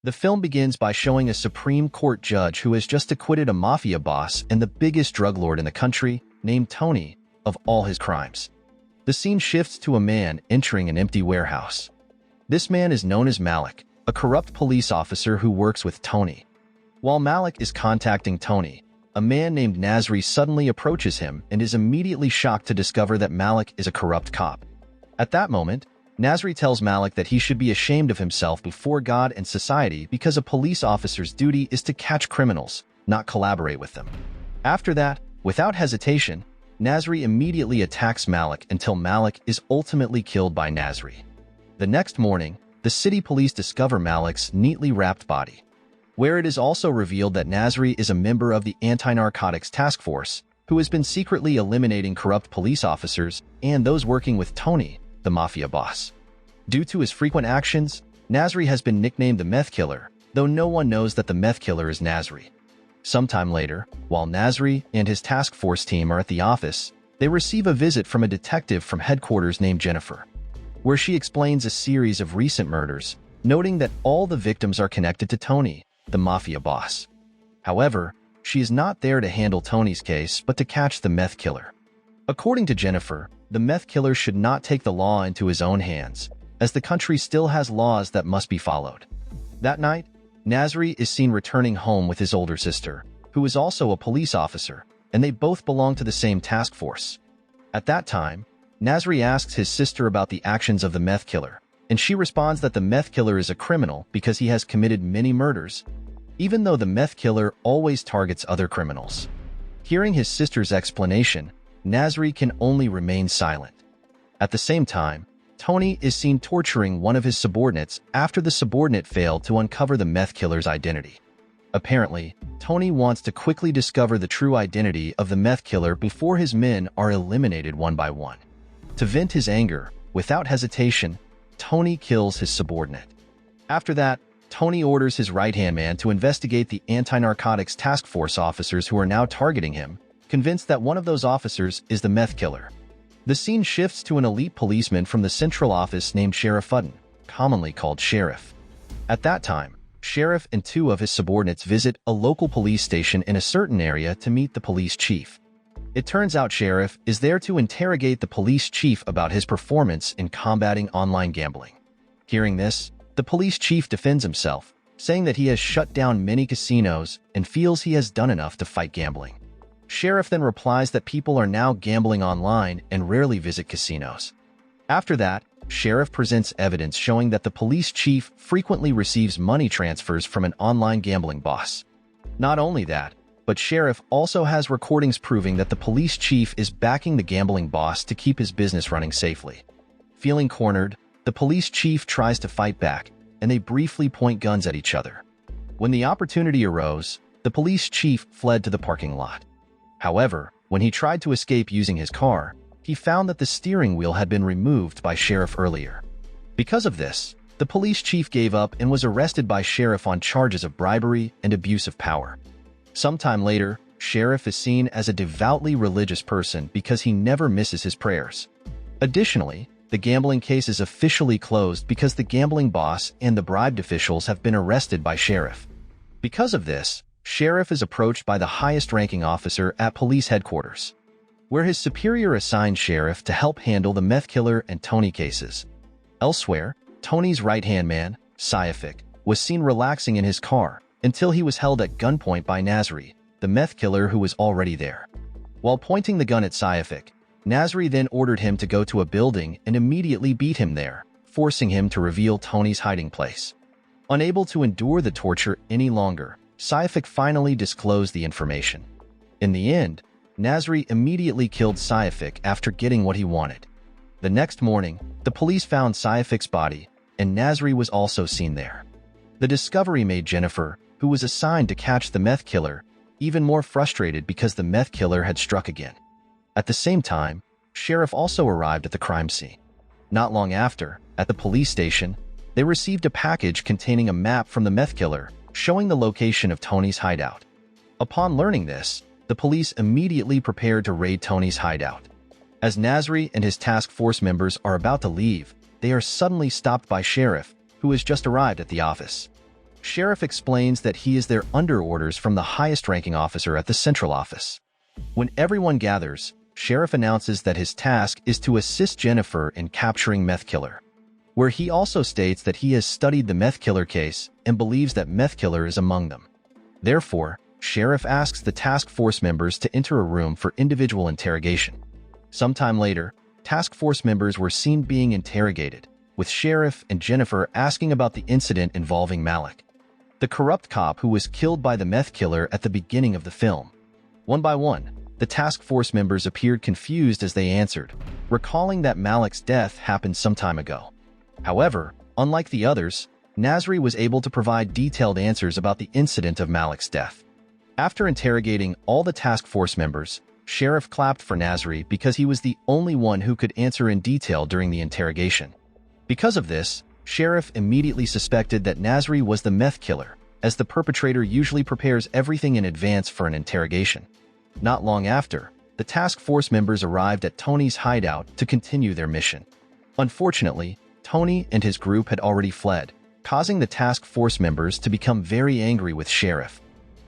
The film begins by showing a Supreme Court judge who has just acquitted a mafia boss and the biggest drug lord in the country, named Tony, of all his crimes. The scene shifts to a man entering an empty warehouse. This man is known as Malik, a corrupt police officer who works with Tony. While Malik is contacting Tony, a man named Nazri suddenly approaches him and is immediately shocked to discover that Malik is a corrupt cop. At that moment, Nazri tells Malik that he should be ashamed of himself before God and society because a police officer's duty is to catch criminals, not collaborate with them. After that, without hesitation, Nazri immediately attacks Malik until Malik is ultimately killed by Nazri. The next morning, the city police discover Malik's neatly wrapped body, where it is also revealed that Nazri is a member of the anti-narcotics task force who has been secretly eliminating corrupt police officers and those working with Tony, the mafia boss. Due to his frequent actions, Nazri has been nicknamed the meth killer, though no one knows that the meth killer is Nazri. Sometime later, while Nazri and his task force team are at the office, they receive a visit from a detective from headquarters named Jennifer, where she explains a series of recent murders, noting that all the victims are connected to Tony, the mafia boss. However, she is not there to handle Tony's case but to catch the meth killer. According to Jennifer, the meth killer should not take the law into his own hands, as the country still has laws that must be followed. That night, Nazri is seen returning home with his older sister, who is also a police officer, and they both belong to the same task force. At that time, Nazri asks his sister about the actions of the meth killer, and she responds that the meth killer is a criminal because he has committed many murders, even though the meth killer always targets other criminals. Hearing his sister's explanation, Nazri can only remain silent. At the same time, Tony is seen torturing one of his subordinates after the subordinate failed to uncover the meth killer's identity. Apparently, Tony wants to quickly discover the true identity of the meth killer before his men are eliminated one by one. To vent his anger, without hesitation, Tony kills his subordinate. After that, Tony orders his right-hand man to investigate the anti-narcotics task force officers who are now targeting him, convinced that one of those officers is the meth killer. The scene shifts to an elite policeman from the central office named Sheriff Fudden, commonly called Sheriff. At that time, Sheriff and two of his subordinates visit a local police station in a certain area to meet the police chief. It turns out Sheriff is there to interrogate the police chief about his performance in combating online gambling. Hearing this, the police chief defends himself, saying that he has shut down many casinos and feels he has done enough to fight gambling. Sheriff then replies that people are now gambling online and rarely visit casinos. After that, Sheriff presents evidence showing that the police chief frequently receives money transfers from an online gambling boss. Not only that, but Sheriff also has recordings proving that the police chief is backing the gambling boss to keep his business running safely. Feeling cornered, the police chief tries to fight back, and they briefly point guns at each other. When the opportunity arose, the police chief fled to the parking lot. However, when he tried to escape using his car, he found that the steering wheel had been removed by Sheriff earlier. Because of this, the police chief gave up and was arrested by Sheriff on charges of bribery and abuse of power. Sometime later, Sheriff is seen as a devoutly religious person because he never misses his prayers. Additionally, the gambling case is officially closed because the gambling boss and the bribed officials have been arrested by Sheriff. Because of this, Sheriff is approached by the highest-ranking officer at police headquarters, where his superior assigned Sheriff to help handle the meth killer and Tony cases. Elsewhere, Tony's right-hand man, Syafik, was seen relaxing in his car until he was held at gunpoint by Nazri, the meth killer who was already there. While pointing the gun at Syafik, Nazri then ordered him to go to a building and immediately beat him there, forcing him to reveal Tony's hiding place. Unable to endure the torture any longer, Syafik finally disclosed the information. In the end, Nazri immediately killed Syafik after getting what he wanted. The next morning, the police found Syafik's body, and Nazri was also seen there. The discovery made Jennifer, who was assigned to catch the meth killer, even more frustrated because the meth killer had struck again. At the same time, Sheriff also arrived at the crime scene. Not long after, at the police station, they received a package containing a map from the meth killer, showing the location of Tony's hideout. Upon learning this, the police immediately prepared to raid Tony's hideout. As Nazri and his task force members are about to leave, they are suddenly stopped by Sheriff, who has just arrived at the office. Sheriff explains that he is their under orders from the highest-ranking officer at the central office. When everyone gathers, Sheriff announces that his task is to assist Jennifer in capturing Meth Killer, where he also states that he has studied the Meth Killer case and believes that Meth Killer is among them. Therefore, Sheriff asks the task force members to enter a room for individual interrogation. Sometime later, task force members were seen being interrogated, with Sheriff and Jennifer asking about the incident involving Malik, the corrupt cop who was killed by the Meth Killer at the beginning of the film. One by one, the task force members appeared confused as they answered, recalling that Malik's death happened some time ago. However, unlike the others, Nazri was able to provide detailed answers about the incident of Malik's death. After interrogating all the task force members, Sheriff clapped for Nazri because he was the only one who could answer in detail during the interrogation. Because of this, Sheriff immediately suspected that Nazri was the Meth Killer, as the perpetrator usually prepares everything in advance for an interrogation. Not long after, the task force members arrived at Tony's hideout to continue their mission. Unfortunately, Tony and his group had already fled, causing the task force members to become very angry with Sheriff.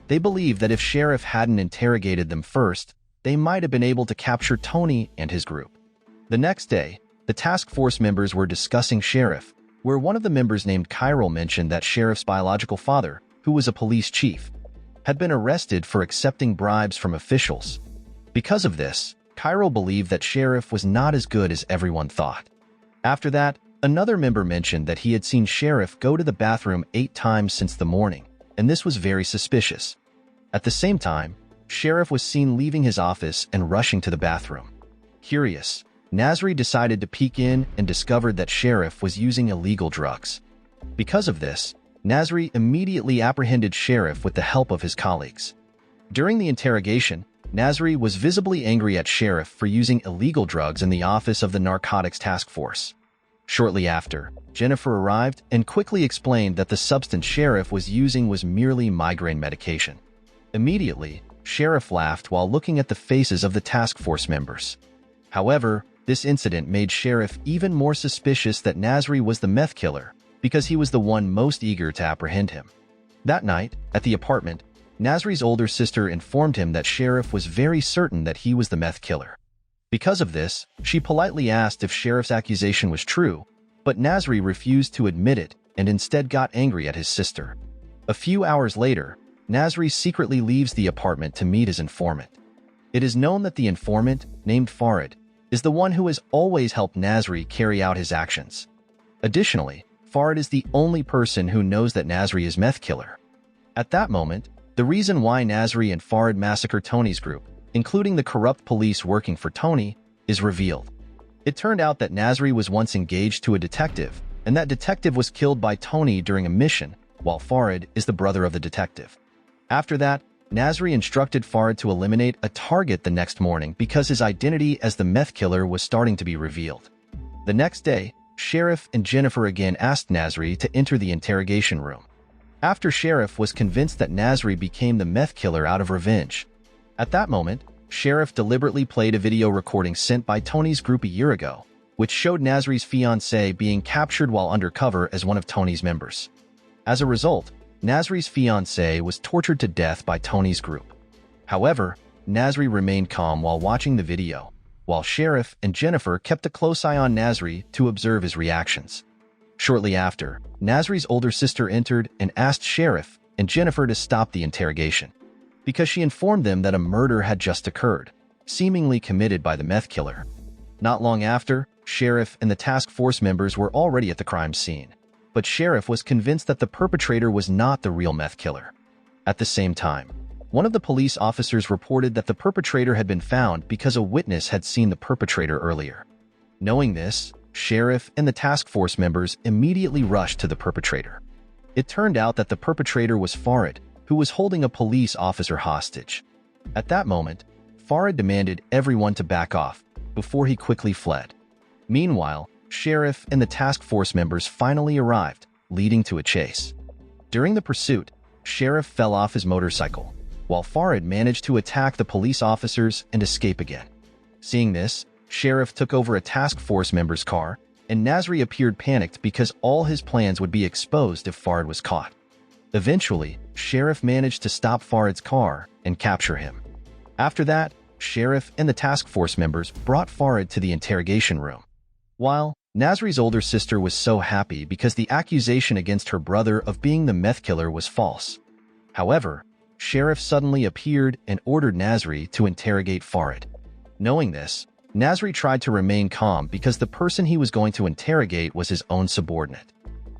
They believed that if Sheriff hadn't interrogated them first, they might have been able to capture Tony and his group. The next day, the task force members were discussing Sheriff, where one of the members named Kyril mentioned that Sheriff's biological father, who was a police chief, had been arrested for accepting bribes from officials. Because of this, Kyril believed that Sheriff was not as good as everyone thought. After that, another member mentioned that he had seen Sheriff go to the bathroom 8 times since the morning, and this was very suspicious. At the same time, Sheriff was seen leaving his office and rushing to the bathroom. Curious, Nazri decided to peek in and discovered that Sheriff was using illegal drugs. Because of this, Nazri immediately apprehended Sheriff with the help of his colleagues. During the interrogation, Nazri was visibly angry at Sheriff for using illegal drugs in the office of the Narcotics Task Force. Shortly after, Jennifer arrived and quickly explained that the substance Sheriff was using was merely migraine medication. Immediately, Sheriff laughed while looking at the faces of the task force members. However, this incident made Sheriff even more suspicious that Nazri was the Meth Killer, because he was the one most eager to apprehend him. That night, at the apartment, Nazri's older sister informed him that Sheriff was very certain that he was the Meth Killer. Because of this, she politely asked if Sheriff's accusation was true, but Nazri refused to admit it and instead got angry at his sister. A few hours later, Nazri secretly leaves the apartment to meet his informant. It is known that the informant, named Farid, is the one who has always helped Nazri carry out his actions. Additionally, Farid is the only person who knows that Nazri is Meth Killer. At that moment, the reason why Nazri and Farid massacre Tony's group, including the corrupt police working for Tony, is revealed. It turned out that Nazri was once engaged to a detective, and that detective was killed by Tony during a mission, while Farid is the brother of the detective. After that, Nazri instructed Farid to eliminate a target the next morning because his identity as the Meth Killer was starting to be revealed. The next day, Sheriff and Jennifer again asked Nazri to enter the interrogation room. After Sheriff was convinced that Nazri became the Meth Killer out of revenge. At that moment, Sheriff deliberately played a video recording sent by Tony's group a year ago, which showed Nazri's fiancée being captured while undercover as one of Tony's members. As a result, Nazri's fiancée was tortured to death by Tony's group. However, Nazri remained calm while watching the video, while Sheriff and Jennifer kept a close eye on Nazri to observe his reactions. Shortly after, Nazri's older sister entered and asked Sheriff and Jennifer to stop the interrogation, because she informed them that a murder had just occurred, seemingly committed by the Meth Killer. Not long after, Sheriff and the task force members were already at the crime scene, but Sheriff was convinced that the perpetrator was not the real Meth Killer. At the same time, one of the police officers reported that the perpetrator had been found because a witness had seen the perpetrator earlier. Knowing this, Sheriff and the task force members immediately rushed to the perpetrator. It turned out that the perpetrator was Farid, who was holding a police officer hostage. At that moment, Farid demanded everyone to back off before he quickly fled. Meanwhile, Sheriff and the task force members finally arrived, leading to a chase. During the pursuit, Sheriff fell off his motorcycle, while Farid managed to attack the police officers and escape again. Seeing this, Sheriff took over a task force member's car, and Nazri appeared panicked because all his plans would be exposed if Farid was caught. Eventually, Sheriff managed to stop Farid's car and capture him. After that, Sheriff and the task force members brought Farid to the interrogation room. While Nazri's older sister was so happy because the accusation against her brother of being the meth killer was false. However, Sheriff suddenly appeared and ordered Nazri to interrogate Farid. Knowing this, Nazri tried to remain calm because the person he was going to interrogate was his own subordinate.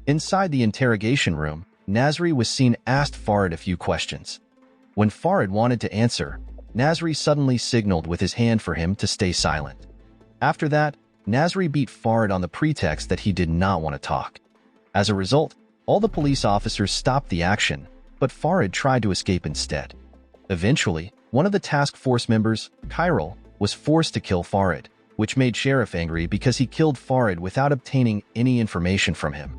Inside the interrogation room, Nazri was seen asked Farid a few questions. When Farid wanted to answer, Nazri suddenly signaled with his hand for him to stay silent. After that, Nazri beat Farid on the pretext that he did not want to talk. As a result, all the police officers stopped the action, but Farid tried to escape instead. Eventually, one of the task force members, Kyril, was forced to kill Farid, which made Sheriff angry because he killed Farid without obtaining any information from him.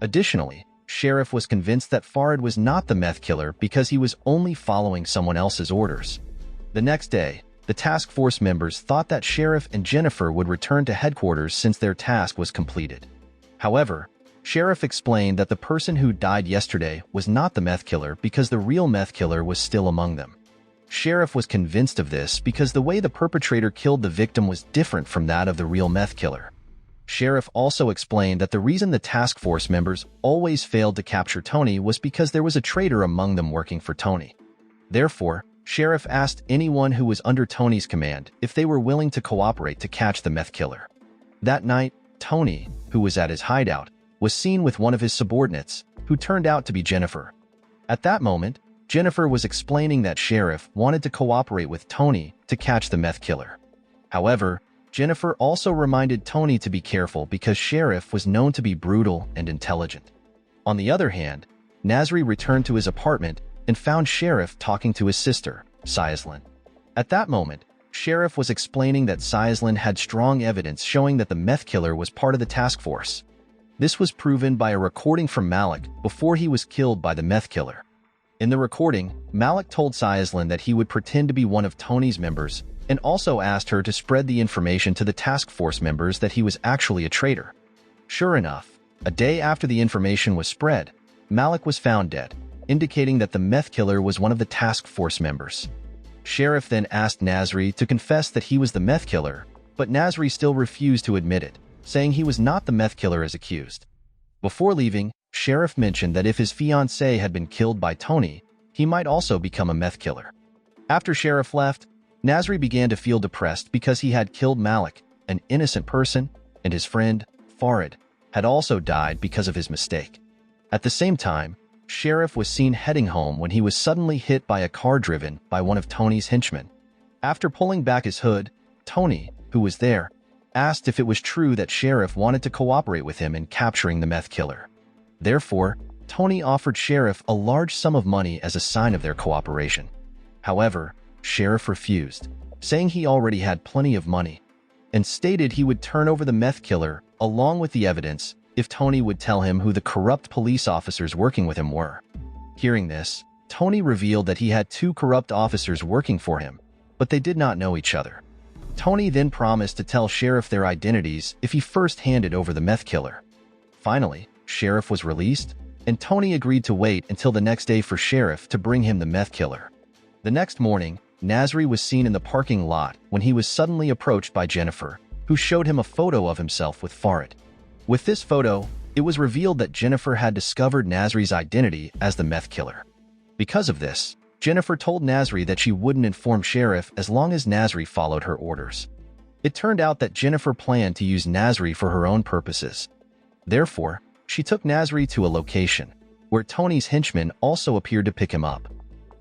Additionally, Sheriff was convinced that Farid was not the meth killer because he was only following someone else's orders. The next day, the task force members thought that Sheriff and Jennifer would return to headquarters since their task was completed. However, Sheriff explained that the person who died yesterday was not the meth killer because the real meth killer was still among them. Sheriff was convinced of this because the way the perpetrator killed the victim was different from that of the real meth killer. Sheriff also explained that the reason the task force members always failed to capture Tony was because there was a traitor among them working for Tony. Therefore, Sheriff asked anyone who was under Tony's command if they were willing to cooperate to catch the meth killer. That night, Tony, who was at his hideout, was seen with one of his subordinates, who turned out to be Jennifer. At that moment, Jennifer was explaining that Sheriff wanted to cooperate with Tony to catch the meth killer. However, Jennifer also reminded Tony to be careful because Sheriff was known to be brutal and intelligent. On the other hand, Nazri returned to his apartment and found Sheriff talking to his sister, Saislin. At that moment, Sheriff was explaining that Saislin had strong evidence showing that the meth killer was part of the task force. This was proven by a recording from Malik before he was killed by the meth killer. In the recording, Malik told Saislin that he would pretend to be one of Tony's members and also asked her to spread the information to the task force members that he was actually a traitor. Sure enough, a day after the information was spread, Malik was found dead, indicating that the meth killer was one of the task force members. Sheriff then asked Nazri to confess that he was the meth killer, but Nazri still refused to admit it, saying he was not the meth killer as accused. Before leaving, Sheriff mentioned that if his fiancée had been killed by Tony, he might also become a meth killer. After Sheriff left, Nazri began to feel depressed because he had killed Malik, an innocent person, and his friend, Farid, had also died because of his mistake. At the same time, Sheriff was seen heading home when he was suddenly hit by a car driven by one of Tony's henchmen. After pulling back his hood, Tony, who was there, asked if it was true that Sheriff wanted to cooperate with him in capturing the meth killer. Therefore, Tony offered Sheriff a large sum of money as a sign of their cooperation. However, Sheriff refused, saying he already had plenty of money, and stated he would turn over the meth killer along with the evidence if Tony would tell him who the corrupt police officers working with him were. Hearing this, Tony revealed that he had 2 corrupt officers working for him, but they did not know each other. Tony then promised to tell Sheriff their identities if he first handed over the meth killer. Finally, Sheriff was released, and Tony agreed to wait until the next day for Sheriff to bring him the meth killer. The next morning, Nazri was seen in the parking lot when he was suddenly approached by Jennifer, who showed him a photo of himself with Farid. With this photo, it was revealed that Jennifer had discovered Nazri's identity as the meth killer. Because of this, Jennifer told Nazri that she wouldn't inform Sheriff as long as Nazri followed her orders. It turned out that Jennifer planned to use Nazri for her own purposes. Therefore, she took Nazri to a location, where Tony's henchmen also appeared to pick him up.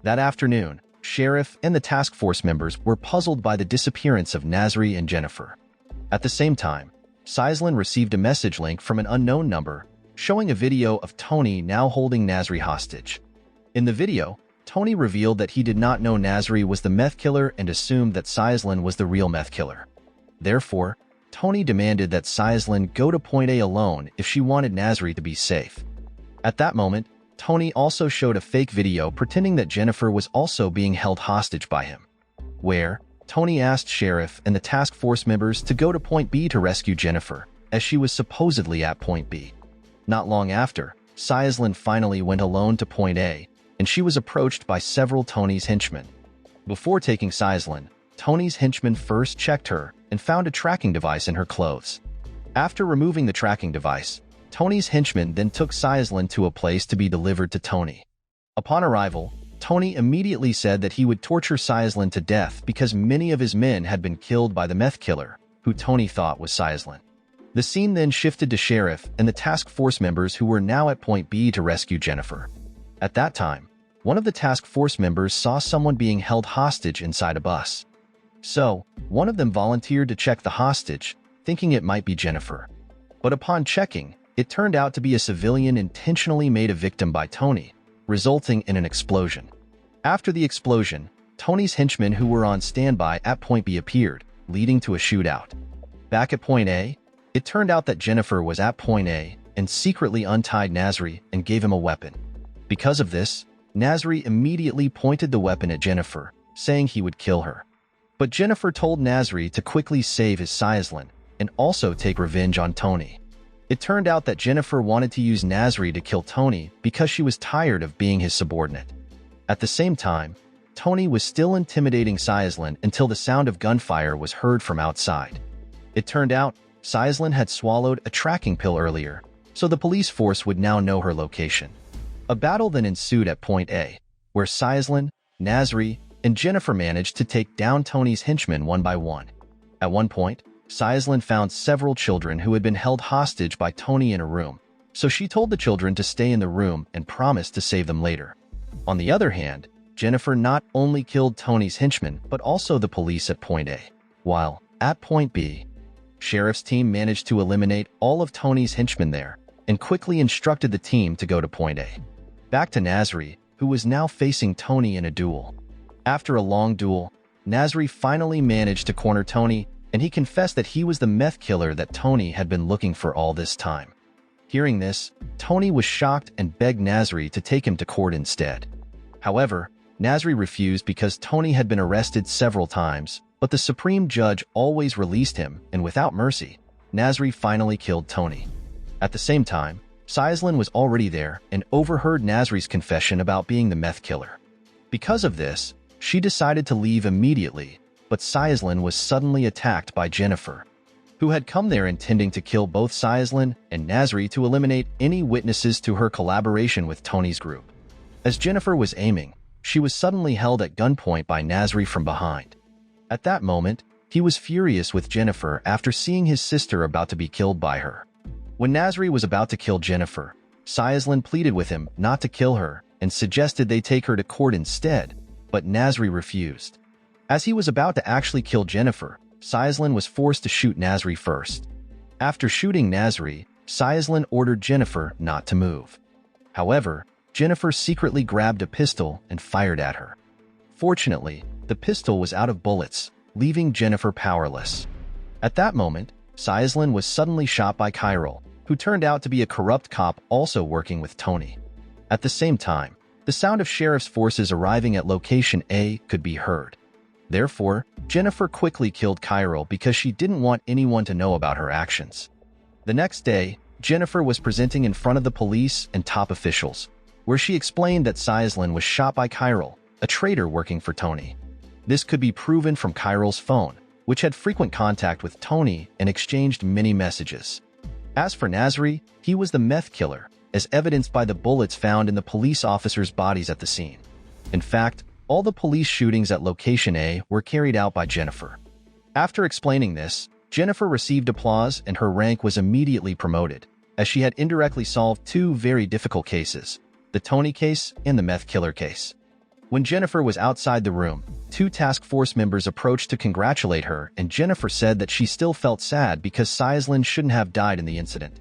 That afternoon, Sheriff and the task force members were puzzled by the disappearance of Nazri and Jennifer. At the same time, Saislin received a message link from an unknown number, showing a video of Tony now holding Nazri hostage. In the video, Tony revealed that he did not know Nazri was the meth killer and assumed that Saislin was the real meth killer. Therefore, Tony demanded that Saislin go to Point A alone if she wanted Nazri to be safe. At that moment, Tony also showed a fake video pretending that Jennifer was also being held hostage by him, where Tony asked Sheriff and the task force members to go to Point B to rescue Jennifer, as she was supposedly at Point B. Not long after, Syslin finally went alone to point A, and she was approached by several Tony's henchmen. Before taking Syslin, Tony's henchmen first checked her and found a tracking device in her clothes. After removing the tracking device, Tony's henchmen then took Syslin to a place to be delivered to Tony. Upon arrival, Tony immediately said that he would torture Syslin to death because many of his men had been killed by the meth killer, who Tony thought was Syslin. The scene then shifted to Sheriff and the task force members who were now at point B to rescue Jennifer. At that time, one of the task force members saw someone being held hostage inside a bus. So, one of them volunteered to check the hostage, thinking it might be Jennifer. But upon checking, it turned out to be a civilian intentionally made a victim by Tony, resulting in an explosion. After the explosion, Tony's henchmen who were on standby at point B appeared, leading to a shootout. Back at point A, it turned out that Jennifer was at point A and secretly untied Nazri and gave him a weapon. Because of this, Nazri immediately pointed the weapon at Jennifer, saying he would kill her. But Jennifer told Nazri to quickly save his Syslin and also take revenge on Tony. It turned out that Jennifer wanted to use Nazri to kill Tony because she was tired of being his subordinate. At the same time, Tony was still intimidating Syslin until the sound of gunfire was heard from outside. It turned out Syslin had swallowed a tracking pill earlier, so the police force would now know her location. A battle then ensued at point A, where Syslin, Nazri, and Jennifer managed to take down Tony's henchmen one by one. At one point, Syslin found several children who had been held hostage by Tony in a room, so she told the children to stay in the room and promised to save them later. On the other hand, Jennifer not only killed Tony's henchmen but also the police at point A. While, at point B, Sheriff's team managed to eliminate all of Tony's henchmen there and quickly instructed the team to go to point A. Back to Nazri, who was now facing Tony in a duel. After a long duel, Nazri finally managed to corner Tony, and he confessed that he was the meth killer that Tony had been looking for all this time. Hearing this, Tony was shocked and begged Nazri to take him to court instead. However, Nazri refused because Tony had been arrested several times, but the Supreme Judge always released him, and without mercy, Nazri finally killed Tony. At the same time, Syslin was already there and overheard Nazri's confession about being the meth killer. Because of this, she decided to leave immediately, but Syslin was suddenly attacked by Jennifer, who had come there intending to kill both Syslin and Nazri to eliminate any witnesses to her collaboration with Tony's group. As Jennifer was aiming, she was suddenly held at gunpoint by Nazri from behind. At that moment, he was furious with Jennifer after seeing his sister about to be killed by her. When Nazri was about to kill Jennifer, Syslin pleaded with him not to kill her and suggested they take her to court instead, but Nazri refused. As he was about to actually kill Jennifer, Syslin was forced to shoot Nazri first. After shooting Nazri, Syslin ordered Jennifer not to move. However, Jennifer secretly grabbed a pistol and fired at her. Fortunately, the pistol was out of bullets, leaving Jennifer powerless. At that moment, Syslin was suddenly shot by Kyril, who turned out to be a corrupt cop also working with Tony. At the same time, the sound of sheriff's forces arriving at location A could be heard. Therefore, Jennifer quickly killed Kyril because she didn't want anyone to know about her actions. The next day, Jennifer was presenting in front of the police and top officials, where she explained that Syslin was shot by Kyril, a traitor working for Tony. This could be proven from Kyril's phone, which had frequent contact with Tony and exchanged many messages. As for Nazri, he was the meth killer, as evidenced by the bullets found in the police officers' bodies at the scene. In fact, all the police shootings at location A were carried out by Jennifer. After explaining this, Jennifer received applause and her rank was immediately promoted, as she had indirectly solved two very difficult cases, the Tony case and the meth killer case. When Jennifer was outside the room, two task force members approached to congratulate her, and Jennifer said that she still felt sad because Syslin shouldn't have died in the incident.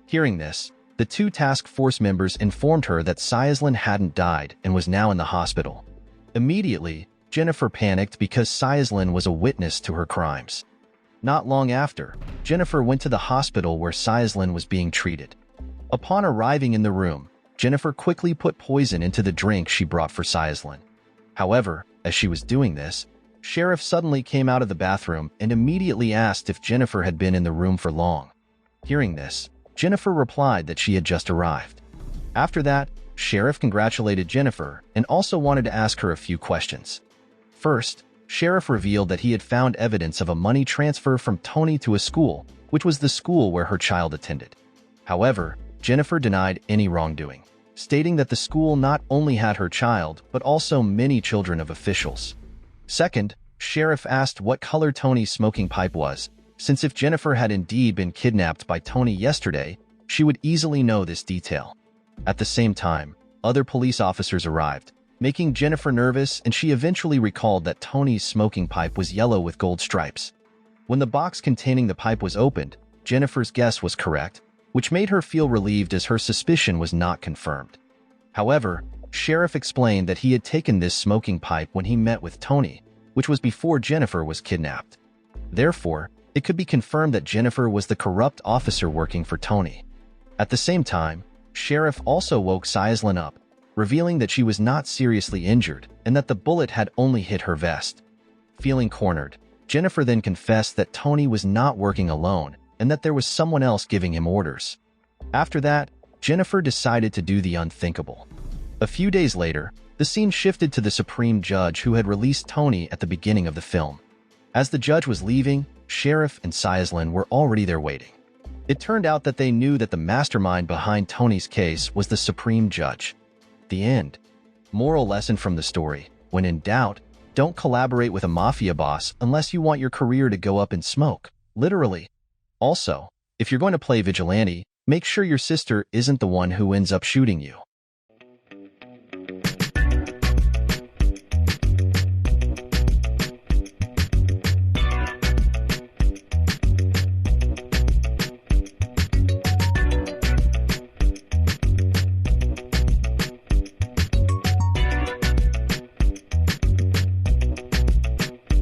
Hearing this, the two task force members informed her that Syslin hadn't died and was now in the hospital. Immediately, Jennifer panicked because Syslin was a witness to her crimes. Not long after, Jennifer went to the hospital where Syslin was being treated. Upon arriving in the room, Jennifer quickly put poison into the drink she brought for Syslin. However, as she was doing this, Sheriff suddenly came out of the bathroom and immediately asked if Jennifer had been in the room for long. Hearing this, Jennifer replied that she had just arrived. After that, Sheriff congratulated Jennifer and also wanted to ask her a few questions. First, Sheriff revealed that he had found evidence of a money transfer from Tony to a school, which was the school where her child attended. However, Jennifer denied any wrongdoing, stating that the school not only had her child, but also many children of officials. Second, Sheriff asked what color Tony's smoking pipe was, since if Jennifer had indeed been kidnapped by Tony yesterday, she would easily know this detail. At the same time, other police officers arrived, making Jennifer nervous, and she eventually recalled that Tony's smoking pipe was yellow with gold stripes. When the box containing the pipe was opened, Jennifer's guess was correct, which made her feel relieved as her suspicion was not confirmed. However, Sheriff explained that he had taken this smoking pipe when he met with Tony, which was before Jennifer was kidnapped. Therefore, it could be confirmed that Jennifer was the corrupt officer working for Tony. At the same time, Sheriff also woke Saislin up, revealing that she was not seriously injured and that the bullet had only hit her vest. Feeling cornered, Jennifer then confessed that Tony was not working alone and that there was someone else giving him orders. After that, Jennifer decided to do the unthinkable. A few days later, the scene shifted to the Supreme Judge who had released Tony at the beginning of the film. As the judge was leaving, Sheriff and Saislin were already there waiting. It turned out that they knew that the mastermind behind Tony's case was the Supreme Judge. The end. Moral lesson from the story: when in doubt, don't collaborate with a mafia boss unless you want your career to go up in smoke, literally. Also, if you're going to play vigilante, make sure your sister isn't the one who ends up shooting you.